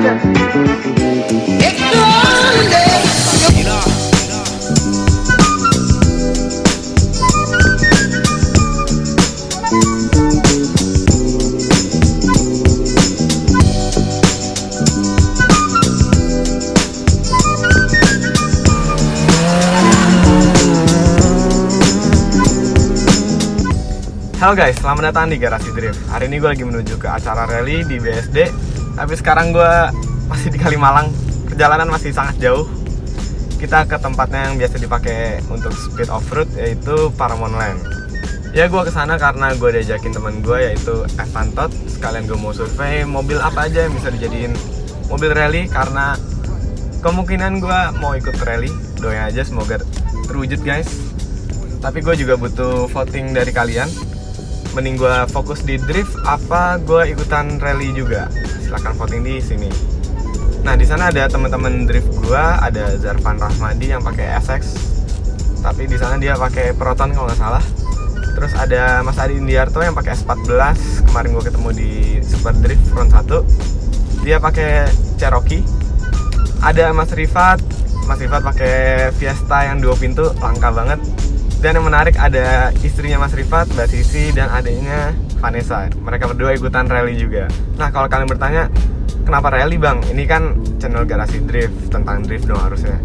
Halo guys, selamat datang di Garasi Drift. Hari ini gue lagi menuju ke acara rally di BSD. Tapi sekarang gue masih di Kalimalang. Perjalanan masih sangat jauh. Kita ke tempatnya yang biasa dipakai untuk speed off-road, yaitu Paramount Land. Ya gue kesana karena gue diajakin temen gue, yaitu Evan Todd. Sekalian gue mau survei mobil apa aja yang bisa dijadiin mobil rally, karena kemungkinan gue mau ikut rally. Doain aja semoga terwujud guys. Tapi gue juga butuh voting dari kalian. Mending gue fokus di drift apa gue ikutan rally juga? Silahkan voting di sini. Nah di sana ada teman-teman drift gue, ada Zarfan Rahmadi yang pakai SX, tapi di sana dia pakai Proton kalau nggak salah. Terus ada Mas Adi Indiarto yang pakai S14. Kemarin gue ketemu di Super Drift Front 1. Dia pakai Cherokee. Ada Mas Rifat pakai Fiesta yang 2 pintu, langka banget. Dan yang menarik ada istrinya Mas Rifat, Mbak Sisi, dan adiknya Vanessa. Mereka berdua ikutan rally juga. Nah kalau kalian bertanya, kenapa rally bang? Ini kan channel Garasi Drift, tentang drift dong harusnya.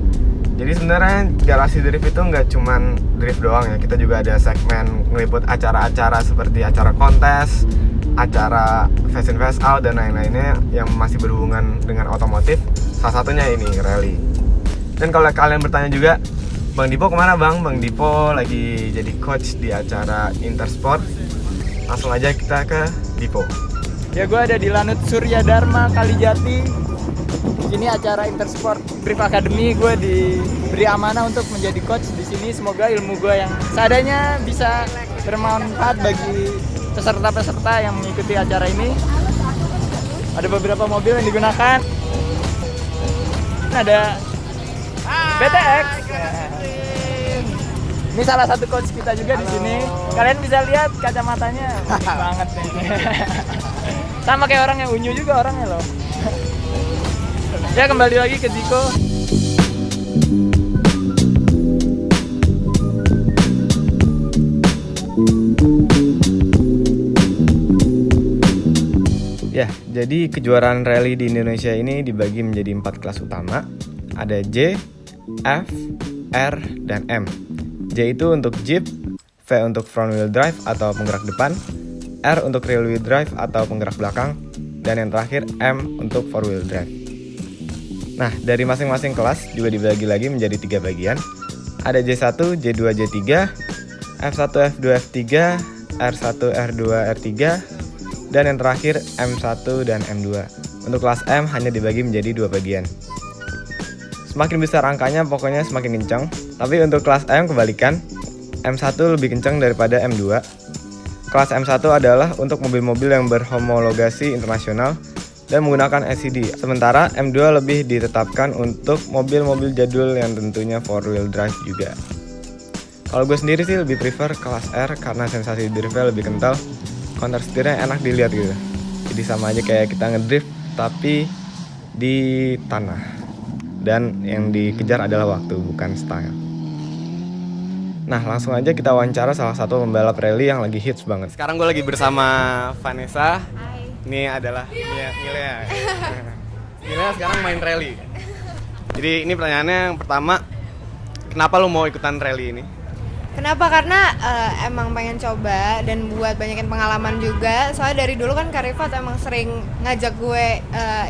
Jadi sebenarnya Garasi Drift itu nggak cuman drift doang ya. Kita juga ada segmen ngeliput acara-acara seperti acara kontes, acara fast in fast out, dan lain-lainnya yang masih berhubungan dengan otomotif. Salah satunya ini, rally. Dan kalau kalian bertanya juga, Bang Dipo kemana bang? Bang Dipo lagi jadi coach di acara Intersport. Langsung aja kita ke Dipo. Ya gue ada di Lanut Surya Dharma Kalijati. Ini acara Intersport Drift Academy. Gue diberi amanah untuk menjadi coach di sini. Semoga ilmu gue yang seadanya bisa bermanfaat bagi peserta-peserta yang mengikuti acara ini. Ada beberapa mobil yang digunakan. Ada BTX. Ini salah satu coach kita juga. Halo. Di sini. Kalian bisa lihat kacamatanya banget nih. Sama kayak orang yang unyu juga orangnya loh. Ya kembali lagi ke Ziko. Ya, jadi kejuaraan rally di Indonesia ini dibagi menjadi 4 kelas utama. Ada J, F, R, dan M. J itu untuk Jeep, V untuk front wheel drive atau penggerak depan, R untuk rear wheel drive atau penggerak belakang, dan yang terakhir M untuk four wheel drive. Nah, dari masing-masing kelas juga dibagi lagi menjadi 3 bagian. Ada J1, J2, J3, F1, F2, F3, R1, R2, R3, dan yang terakhir M1 dan M2. Untuk kelas M hanya dibagi menjadi 2 bagian. Semakin besar angkanya pokoknya semakin kencang. Tapi untuk kelas M kebalikan, M1 lebih kencang daripada M2. Kelas M1 adalah untuk mobil-mobil yang berhomologasi internasional dan menggunakan SCD. Sementara M2 lebih ditetapkan untuk mobil-mobil jadul yang tentunya four wheel drive juga. Kalau gue sendiri sih lebih prefer kelas R karena sensasi driftnya lebih kental, counter setirnya enak dilihat gitu. Jadi sama aja kayak kita ngedrift tapi di tanah. Dan yang dikejar adalah waktu, bukan style. Nah langsung aja kita wawancara salah satu pembalap rally yang lagi hits banget. Sekarang gue lagi bersama Vanessa. Hai. Ini adalah Milea. Milea sekarang main rally. Jadi ini pertanyaannya yang pertama, kenapa lu mau ikutan rally ini? Kenapa? Karena emang pengen coba dan buat banyakin pengalaman juga. Soalnya dari dulu kan Kak Rifat emang sering ngajak gue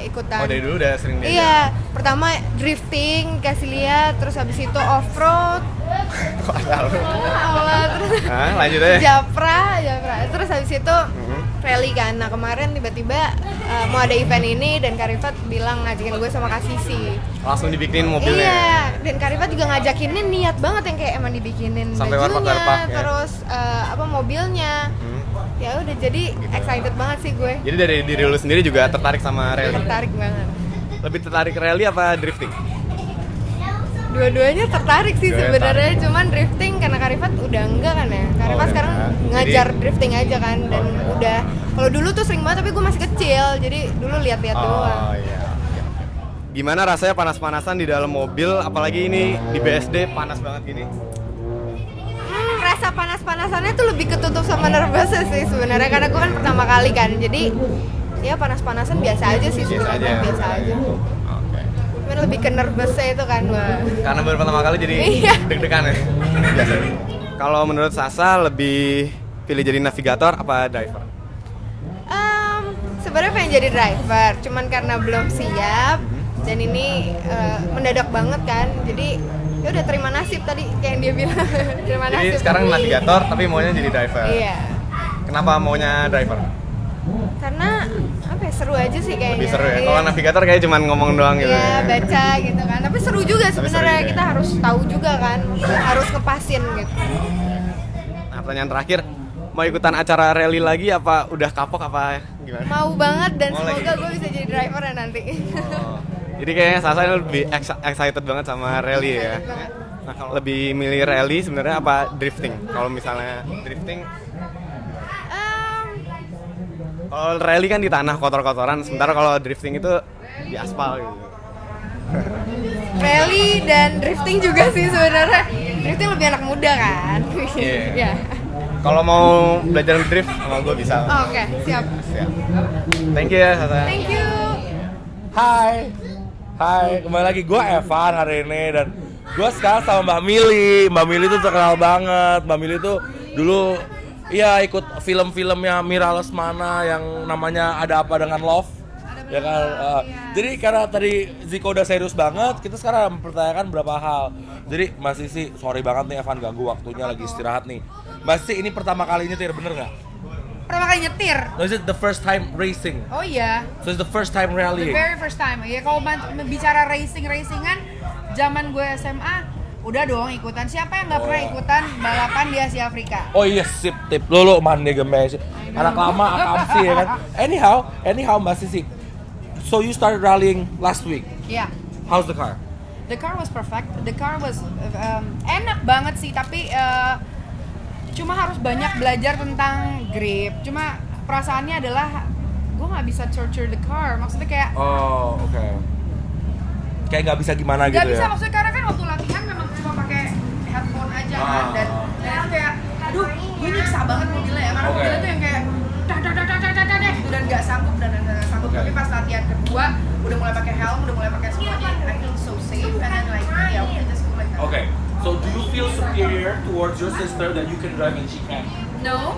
ikutan. Oh dari dulu udah sering diajak? Iya, pertama drifting, kasih lihat, terus habis itu off-road. Kok tahu? Terus Lanjut aja. Japra. Terus habis itu rally kan. Nah kemarin tiba-tiba mau ada event ini dan Kak Rifat bilang ngajakin gue sama Kak Sisi. Langsung dibikinin mobilnya? Iya, dan Kak Rifat juga ngajakinnya niat banget yang kayak emang dibikinin sampai bajunya, warpak-warpak, ya? Terus mobilnya. Ya udah jadi excited banget sih gue. Jadi dari diri lu sendiri juga tertarik sama rally? Tertarik banget. Lebih tertarik rally apa drifting? Dua-duanya tertarik sih sebenarnya, cuman drifting karena Kak Rifat udah enggak kan ya. Kak Rifat sekarang ngajar drifting aja kan, dan udah. Kalau dulu tuh sering banget tapi gue masih kecil, jadi dulu lihat-lihat doang. Iya. Gimana rasanya panas-panasan di dalam mobil, apalagi ini di BSD panas banget gini? Rasa panas-panasannya tuh lebih ketutup sama nervousnya sih sebenarnya, karena gue kan pertama kali kan, jadi ya panas-panasan biasa aja sih sebenarnya, biasa aja. Oke. Cuman lebih ke nervousnya itu kan, wah. Karena baru pertama kali jadi Iya. deg-degan ya. Biasa. Kalau menurut Sasa lebih pilih jadi navigator apa driver? Sebenarnya pengen jadi driver, cuman karena belum siap dan ini mendadak banget kan, jadi ya udah terima nasib tadi kayak yang dia bilang. Terima nasib. Jadi sekarang navigator tapi maunya jadi driver. Iya. Kenapa maunya driver? Karena apa ya, seru aja sih kayaknya. Lebih seru ya. Iya. Kalau navigator kayak cuman ngomong doang gitu. Iya, baca gitu kan. Tapi seru juga sebenarnya, juga kita ya. harus tahu juga kan, maksudnya harus ngepasin gitu. Nah, pertanyaan terakhir, mau ikutan acara rally lagi apa udah kapok apa gimana? Mau banget dan Mau semoga lagi? gue bisa jadi driver ya nanti. Oh. Jadi kayaknya Sasa ini lebih excited banget sama rally ya. Excited banget. Nah, kalau lebih milih rally sebenarnya apa drifting? Kalau misalnya drifting, kalau rally kan di tanah kotor-kotoran, sementara kalau drifting itu di aspal gitu. Rally dan drifting juga sih sebenarnya. Drifting lebih anak muda kan. Iya. Iya. Kalau mau belajar drift sama gue bisa. Oh, oke, siap. Siap. Thank you ya Sasa. Thank you. Hai, kembali lagi gue Evan hari ini dan gue sekarang sama Mbak Mili. Mbak Mili tuh terkenal banget. Mbak Mili tuh dulu iya ikut film-filmnya Mira Lesmana yang namanya Ada Apa Dengan Love. Ya kan. Jadi karena tadi Ziko udah serius banget, kita sekarang mempertanyakan beberapa hal. Jadi Mbak Sisi, sorry banget nih Evan ganggu waktunya lagi istirahat nih. Mbak Sisi ini pertama kali nyetir bener nggak? Pertama kali nyetir. No, is it the first time racing? Oh iya, So it's the first time the rallying? very first time. Ya kalau bicara racingan, zaman gue SMA udah dong ikutan. Siapa yang nggak pernah ikutan balapan di Asia Afrika? Oh iya sip tip lo mande gemes anak lama akamsi ya kan. Anyhow Mbak Sisi. So you started rallying last week. Iya. How's the car? The car was perfect. The car was enak banget sih, tapi cuma harus banyak belajar tentang grip. Cuma perasaannya adalah gue nggak bisa torture the car. Maksudnya kayak Oh oke. Kayak nggak bisa gimana gitu nggak bisa, ya? maksudnya karena kan waktu latihan memang cuma pakai headphone aja kan, dan itu kayak aduh gue nyiksa banget mobilnya ya, karena Oke. mobilnya tuh yang kayak dah gitu dan nggak sanggup dan nggak sanggup. Oke. Tapi pas latihan kedua udah mulai pakai helm, udah mulai pakai semuanya, I feel so safe and then like yeah, we can just go like that. Okay. So do you feel superior towards your sister that you can drive and she can't? No,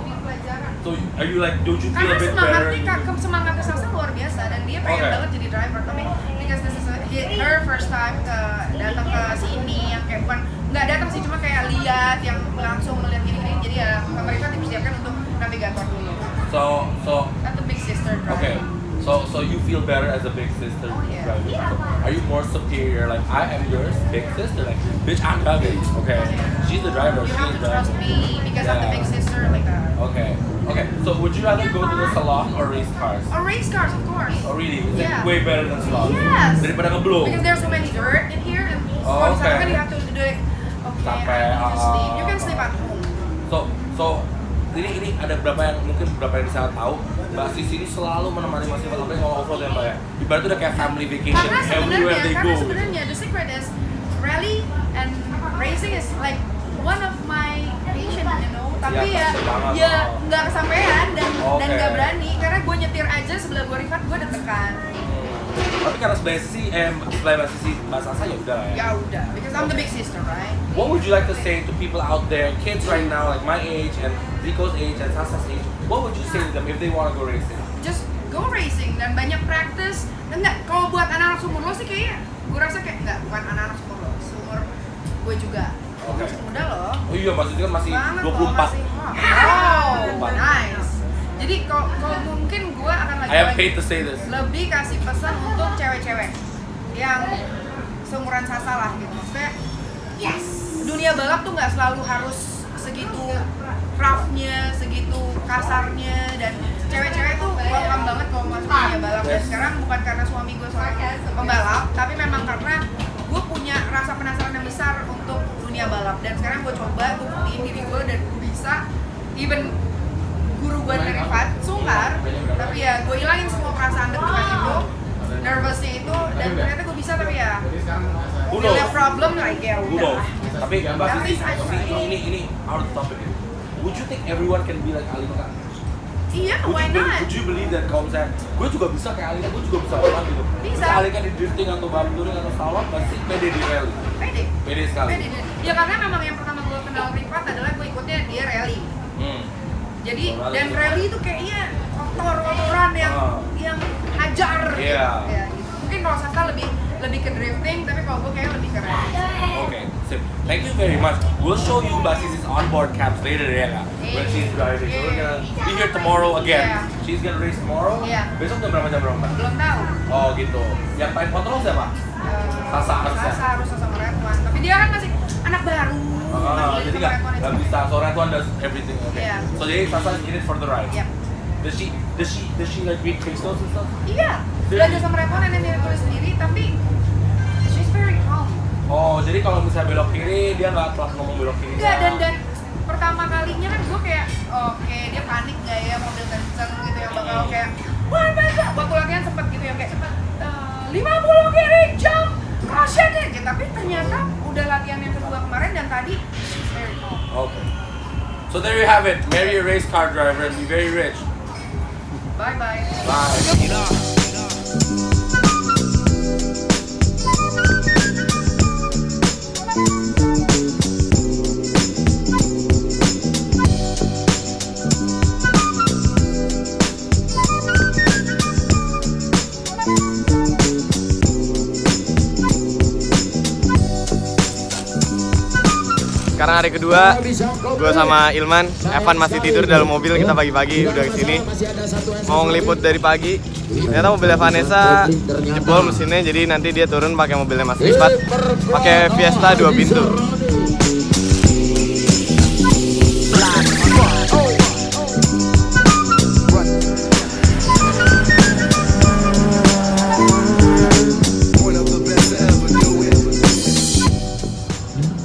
So are you like, don't you feel karena a bit better? semangatnya Sasa luar biasa dan dia pengen Oke. banget jadi driver, tapi because this is her first time datang ke sini yang kayak bukan nggak datang sih, cuma kayak lihat yang langsung melihat gini-gini, jadi ya pemerintah dipersiapkan untuk navigator dulu. So Kan the big sister driver. okay. So you feel better as a big sister Yeah. driving. Yeah. So are you more superior? Like I am yours big sister. Like bitch, I'm driving. Okay. She's the driver. You She's have to the trust driver. me because I'm the Yeah. big sister like that. Okay. Okay. So would you rather go to the salon or race cars? Or race cars, of course. Oh really? Is it Yeah. way better than salon? Yes. Daripada ngeblow. Because there's so many dirt in here, and Oh, kalau misalkan okay. kan you have to do it. Okay, Sampai, I need to sleep. You can sleep at home. So ini ada beberapa yang mungkin beberapa yang bisa tahu Mbak Sisi ini selalu menemani Mas Ivan sampai ngomong off-road ya Mbak ya. Ibarat itu udah kayak family vacation everywhere they go. Karena sebenarnya the secret is rally and racing is like one of my passion, you know. Tapi Ya, ya pasti banget. ya nggak kesampaian dan Oke. nggak berani karena gue nyetir aja sebelah gue Rifat gue deg-degan. Tapi karena sebelah Mbak Sisi Mbak Sasa ya udah lah ya. Ya udah, because I'm the big sister, right? What would you like to say to people out there, kids right now like my age and Zico's age and Sasa's age? What would you say to them if they want to go racing? Just go racing dan banyak practice. Dan enggak, kalau buat anak-anak seumur lo sih kayaknya gue rasa kayak enggak, bukan anak-anak seumur lo, seumur gue juga. Oke. Masih muda loh. Oh iya, maksudnya kan masih Banget loh, 24. masih. Wow, 24. nice. Jadi kalau mungkin gue akan I am paid to say this. lebih kasih pesan untuk cewek-cewek yang seumuran Sasa lah gitu. Maksudnya, yes, dunia balap tuh nggak selalu harus segitu roughnya, segitu kasarnya, dan cewek-cewek tuh welcome banget kalau masuk dunia balap. Dan sekarang bukan karena suami gue seorang pembalap, tapi memang karena gue punya rasa penasaran yang besar untuk dunia balap. Dan sekarang gue coba, gue buktiin diri gue dan gue bisa. Even guru gue dari Rifat sungkar, tapi ya gue ilangin semua perasaan deg-degan itu nervousnya itu, dan ternyata gue bisa. Tapi ya Who punya knows? problem like ya Who udah. knows? Tapi Mbak At Sisi, least I tried. ini out of topic. Would you think everyone can be like Alika? Iya, why not? Would you believe that kalau misalnya gue juga bisa kayak Alika, gue juga bisa balapan gitu. Bisa. Misalnya Alika di drifting atau balap touring atau slalom, pasti pede di rally. Pede sekali. Pede. Ya karena memang yang pertama gue kenal Rifat adalah gue ikutnya dia rally. Jadi Oh, rally dan itu. rally itu kayaknya kotor-kotoran yang hajar. Iya. Gitu. Ya, gitu. Mungkin kalau Sasa lebih ke drifting, tapi kalau gue kayaknya lebih ke rally. Okay, sip. Thank you very much. We'll show you Mbak Sisi's onboard cams later ya kak. When she's driving. So we're gonna be here tomorrow again. Yeah. She's gonna race tomorrow. Yeah. Besok jam berapa Mbak? Belum tahu. Oh gitu. Yang time control siapa? Sasa harusnya. Sasa harus sama Redwan. Tapi dia kan masih anak baru. Jadi nggak bisa. So Redwan does everything. Okay. Yeah. So jadi Sasa is in it for the ride. Iya. Does she like read case notes and stuff? Iya. Belajar sama Redwan dan dia tulis sendiri, tapi she's very calm. Oh, jadi kalau misalnya belok kiri, dia nggak telat ngomong belok kiri. Enggak, dan pertama kalinya kan gue kayak oke, dia panik nggak ya mobil kenceng gitu yang bakal kayak wah masa waktu latihan sempet gitu yang kayak 50 kiri jump caution ya gitu. Tapi ternyata udah latihan yang kedua kemarin dan tadi she's very calm. Okay. So there you have it. Marry a race car driver and be very rich. Bye bye. Bye. Sekarang hari kedua, gue sama Ilman, Evan masih tidur dalam mobil, kita pagi-pagi udah kesini mau ngeliput dari pagi. Ternyata mobilnya Vanessa jebol mesinnya, jadi nanti dia turun pakai mobilnya Mas Rifat, pakai Fiesta 2 pintu.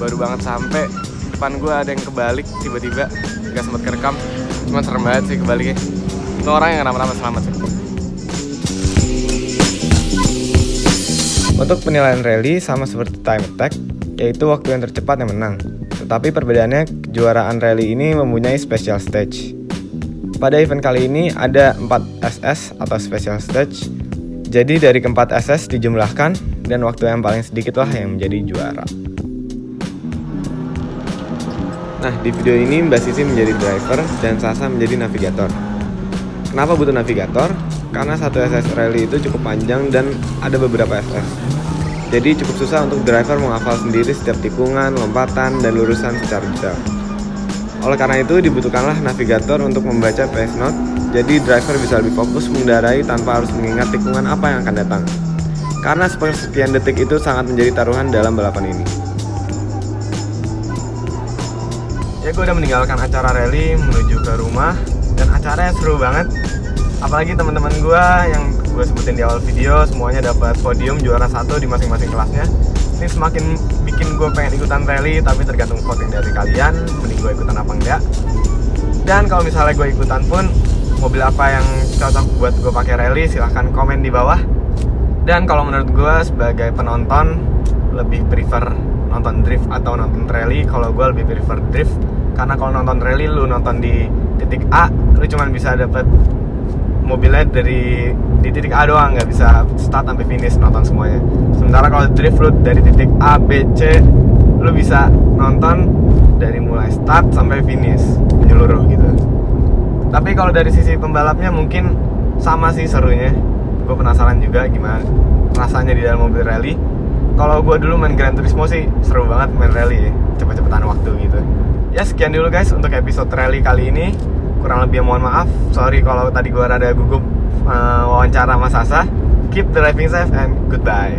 Baru banget sampai, depan gue ada yang kebalik tiba-tiba, nggak sempet kerekam, cuma serem banget sih kebaliknya. Itu orang yang kenapa-napa selamat sih. Untuk penilaian rally sama seperti time attack, yaitu waktu yang tercepat yang menang. Tetapi perbedaannya, kejuaraan rally ini mempunyai special stage. Pada event kali ini ada 4 SS atau special stage. Jadi dari keempat SS dijumlahkan dan waktu yang paling sedikit lah yang menjadi juara. Nah, di video ini Mbak Sisi menjadi driver dan Sasa menjadi navigator. Kenapa butuh navigator? Karena satu SS rally itu cukup panjang dan ada beberapa SS. Jadi cukup susah untuk driver menghafal sendiri setiap tikungan, lompatan, dan lurusan secara detail. Oleh karena itu dibutuhkanlah navigator untuk membaca pace note, jadi driver bisa lebih fokus mengendarai tanpa harus mengingat tikungan apa yang akan datang. Karena sekian detik itu sangat menjadi taruhan dalam balapan ini. Ya gue udah meninggalkan acara rally menuju ke rumah dan acaranya seru banget. Apalagi teman-teman gue yang gue sebutin di awal video semuanya dapat podium juara 1 di masing-masing kelasnya. Ini semakin bikin gue pengen ikutan rally, tapi tergantung voting dari kalian mending gue ikutan apa enggak. Dan kalau misalnya gue ikutan pun mobil apa yang cocok buat gue pakai rally silahkan komen di bawah. Dan kalau menurut gue sebagai penonton lebih prefer nonton drift atau nonton rally. Kalau gue lebih prefer drift karena kalau nonton rally lu nonton di titik A, lu cuma bisa dapet mobilnya di titik A doang, nggak bisa start sampai finish nonton semuanya. Sementara kalau drift lu dari titik A, B, C, lu bisa nonton dari mulai start sampai finish menyeluruh gitu. Tapi kalau dari sisi pembalapnya mungkin sama sih serunya. Gue penasaran juga gimana rasanya di dalam mobil rally. Kalau gue dulu main Gran Turismo sih seru banget main rally ya, cepet-cepetan waktu gitu. Ya sekian dulu guys untuk episode rally kali ini. Kurang lebih mohon maaf, sorry kalau tadi gue rada gugup wawancara sama Sasa. Keep driving safe and goodbye.